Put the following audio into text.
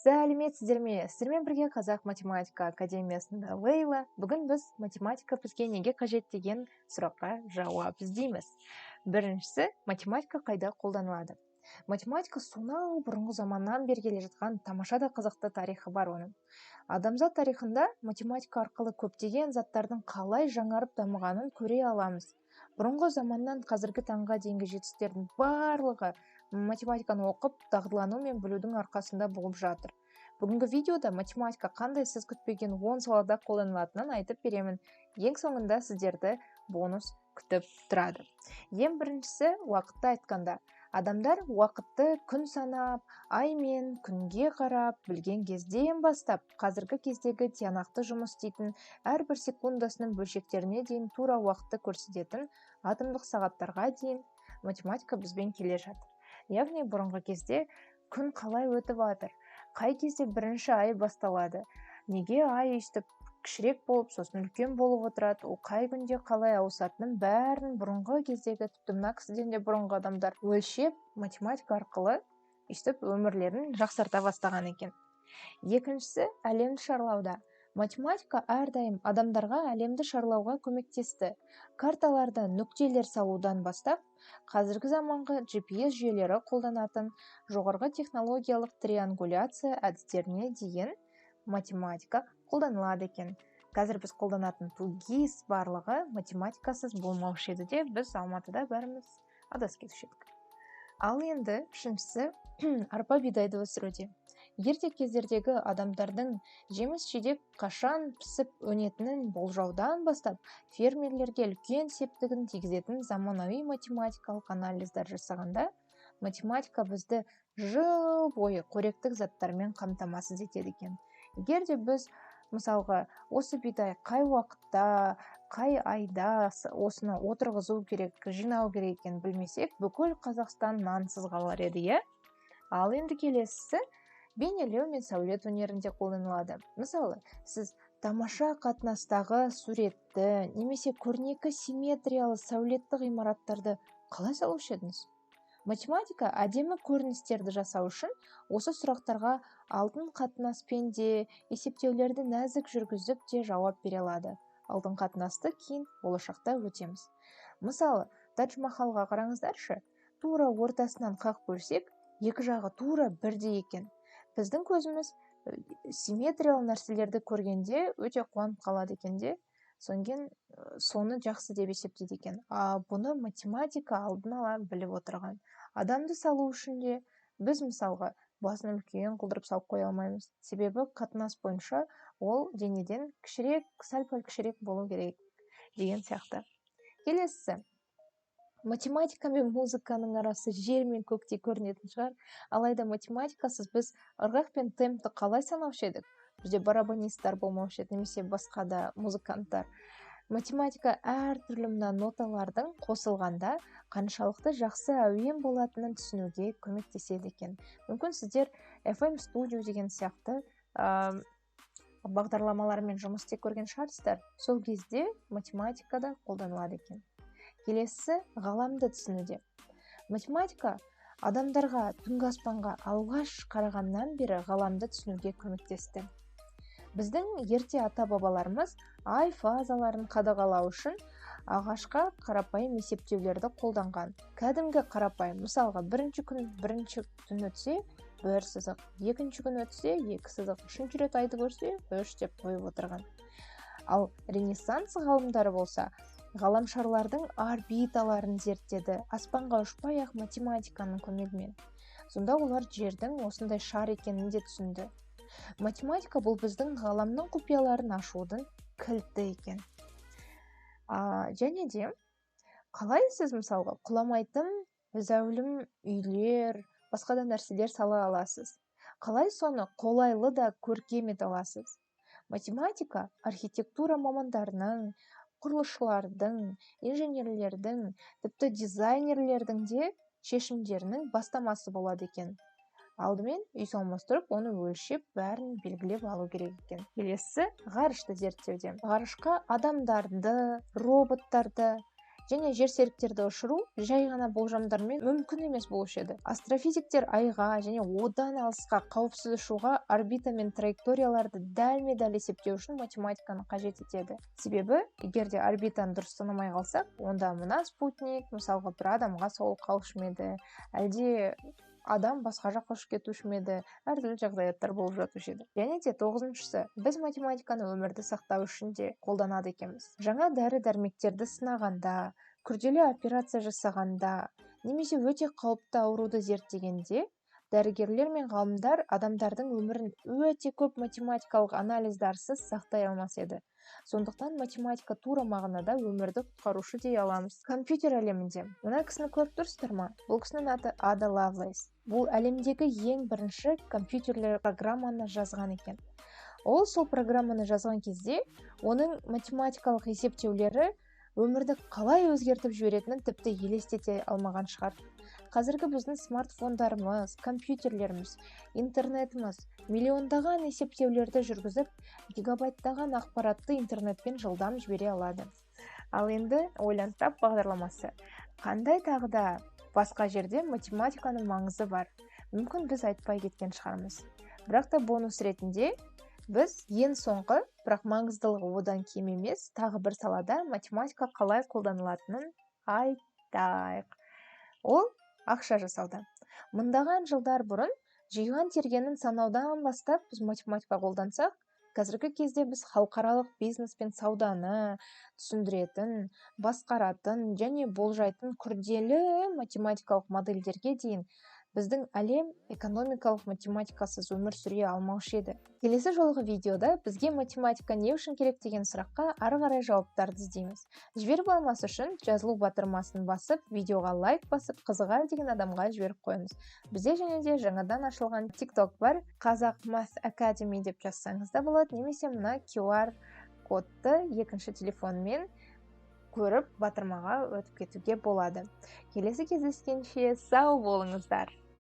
Сәлеметсіздер ме? Сіздермен бірге Қазақ математика академиясында Лейла. Бүгін біз математика бізге неге қажет деген сұраққа жауап іздейміз. Біріншісі, математика қайда қолданылады? Математика сонау бұрынғы заманнан бері келе жатқан тамаша да қызықты тарихы бар оның. Адамзат тарихында математика арқылы көптеген заттардың қалай жаңарып дамығанын көре аламыз. Бұрынғы заманнан қазіргі таңға дейінгі жетістіктердің барлығы математиканы оқып, дағдылану мен білудің арқасында болып жатыр. Бүгінгі видеода математика қандай сіз күтпеген 10 салада қолданылатынын айтып беремін. Ең соңында сіздерді бонус күтіп тұрады. Ең біріншісі, уақытты айтқанда. Адамдар уақытты күн санап, ай мен күнге қарап білген кезден бастап, қазіргі кездегі тиянақты жұмыс істейтін әрбір секундасының бөлшектеріне дейін тура уақытты көрсететін атомдық сағаттарға дейін математика бізбен келе жатыр. Яғни бұрынғы кезде күн қалай өтіп жатыр, қай кезде бірінші ай басталады, неге ай өйстіп кішірек болып, сосын үлкен болып отырады, ол қай күнде қалай ауысатынын бәрін бұрынғы кездегі тіпті мына кісіден де бұрынғы адамдар өлшеп математика арқылы өйстіп өмірлерін жақсарта бастаған екен. Екіншісі, әлемді шарлауда. Математика әрдайым адамдарға әлемді шарлауға көмектесті. Карталарда нүктелер салудан бастап, қазіргі заманғы GPS жүйелері қолданатын жоғарғы технологиялық триангуляция әдістеріне дейін математика қолданылады екен. Қазір біз қолданатын тугис барлығы математикасыз болмаушы еді де, біз Алматыда бәріміз адасып кетуші едік. Ал енді үшіншісі, арпа бидайды өсіруде. Ерте кездердегі адамдардың жеміс-жидек қашан пісіп өнетінін болжаудан бастап, фермерлерге үлкен септігін тигізетін заманауи математикалық анализдер жасағанда, математика бізді жыл бойы қоректік заттармен қамтамасыз етеді екен. Егер де біз мысалға осы бидай қай уақытта, қай айда осыны отырғызу керек, жинау керек екенін білмесек, бүкіл Қазақстан нансыз қалар еді, иә? Ал енді келесісі бейнелеу мен сәулет өнерінде қолданылады. Мысалы, сіз тамаша қатынастағы суретті немесе көрнекі симметриялы сәулетті ғимараттарды қалай салушы едіңіз? Математика әдемі көріністерді жасау үшін осы сұрақтарға алтын қатынаспен де, есептеулерді нәзік жүргізіп те жауап бере алады. Алтын қатынасты кейін болашақта өтеміз. Мысалы, Тадж-Махалға қараңыздаршы, тура ортасынан қақ бөлсек, екі жағы тура бірдей екен. Біздің көзіміз симметриялы нәрселерді көргенде өте қуанып қалады екен де, соны жақсы деп есептейді екен. Бұны математика алдын ала біліп отырған. Адамды салу үшін де біз мысалға басын үлкен қылдырып салып қоя алмаймыз. Себебі қатынас бойынша ол денеден кішірек, сәл-пәл кішірек болу керек деген сияқты. Келесісі. Математика мен музыканың арасы жер мен көктей көрінетін шығар. Алайда математикасыз біз ырғақ пен темпті қалай санаушы едік? Бізде барабанистар болмаушы еді, немесе басқа да музыканттар. Математика әртүрлі ноталардың қосылғанда қаншалықты жақсы әуен болатынын түсінуге көмектеседі екен. Мүмкін сіздер FM Studio деген сияқты бағдарламалармен жұмыс істеп көрген шығарсыздар. Сол кезде математикада қолданылады екен. Келесі, ғаламды түсінуде. Математика адамдарға түнгі аспанға алғаш қарағаннан бері ғаламды түсінуге көмектесті. Біздің ерте ата-бабаларымыз ай фазаларын қадағалау үшін ағашқа қарапайым есептеулерді қолданған. Кәдімгі қарапайым, мысалға бірінші түн өтсе, бір сызық, екінші күн өтсе, екі сызық, үшінші рет айды көрсе, үш деп қойып отырған. Ал Ренессанс ғалымдары болса, ғаламшарлардың орбиталарын зерттеді, аспанға ұшпай-ақ математиканың көмегімен. Сонда олар жердің осындай шар екенін де түсінді. Математика бұл біздің ғаламның құпияларын ашудың кілті екен. Және де, қалай сіз мысалға құламайтын зәулім үйлер, басқа да нәрселер сала аласыз? Қалай соны қолайлы да көркем ете аласыз? Математика архитектура мамандарының, құрылысшылардың, инженерлердің, тіпті дизайнерлердің де шешімдерінің бастамасы болады екен. Алдымен үй салмастырып, оны өлшеп, бәрін белгілеп алу керек екен. Келесі, ғарышты зерттеуде. Ғарышқа адамдарды, роботтарды және жер серіктерді ұшыру жай ғана болжамдармен мүмкін емес болушы еді. Астрофизиктер айға және одан алысқа қауіпсіз ұшуға орбита мен траекторияларды дәлме-дәл есептеу үшін математиканы қажет етеді. Себебі, егер де орбитаны дұрыс танымай қалсақ, онда мына спутник, мысалға, бір адамға соғылып қалушы ма еді, әлде адам басқа жаққа ұшып кетуші ме еді, әртүрлі жағдаяттар болып жатушы еді. Және де 9-шысы, біз математиканы өмірді сақтау үшін де қолданады екенбіз. Жаңа дәрі-дәрмектерді сынағанда, күрделі операция жасағанда, немесе өте қауіпті ауруды зерттегенде, дәрігерлер мен ғалымдар адамдардың өмірін өте көп математикалық анализдарсыз сақтай алмас еді. Сондықтан математика тура мағынада өмірді құтқарушы дей аламыз. Компьютер әлемінде мына кісіні көріп тұрсыздар ма? Бұл кісінің аты Ада Лавлейс. Бұл әлемдегі ең бірінші компьютерлер программаны жазған екен. Ол сол программаны жазған кезде оның математикалық есептеулері өмірді қалай өзгертіп жіберетінін тіпті елестете алмаған шығар. Қазіргі біздің смартфондарымыз, компьютерлеріміз, интернетіміз миллиондаған есептеулерді жүргізіп, гигабайттаған ақпаратты интернетпен жылдам жібере алады. Ал енді ойлантап бағдарламасы. Қандай тағы да басқа жерде математиканың маңызы бар? Мүмкін біз айтпай кеткен шығармыз. Бірақ та бонус ретінде біз ең соңғы, бірақ маңыздылығы одан кем емес, тағы бір салада математика қалай қолданылатынын айтайық. Ол ақша жасауда. Мыңдаған жылдар бұрын жиған тергенін санаудан бастап біз математика қолдансақ, қазіргі кезде біз халықаралық бизнес пен сауданы түсіндіретін, басқаратын және болжайтын күрделі математикалық модельдерге дейін біздің әлем экономикалық математикасыз өмір сүре алмаушы еді. Келесі жолғы видеода бізге математика не үшін керек деген сұраққа ары қарай жауаптарды іздейміз. Жіберіп алмас үшін жазылу батырмасын басып, видеоға лайк басып, қызығар деген адамға жіберіп қойыңыз. Бізде және де жаңадан ашылған TikTok бар, Қазақ Math Academy деп жазсаңыз да болады, немесе мына QR кодты екінші телефонмен көріп батырмаға өтіп кетуге болады. Келесі кездескенше сау болыңыздар.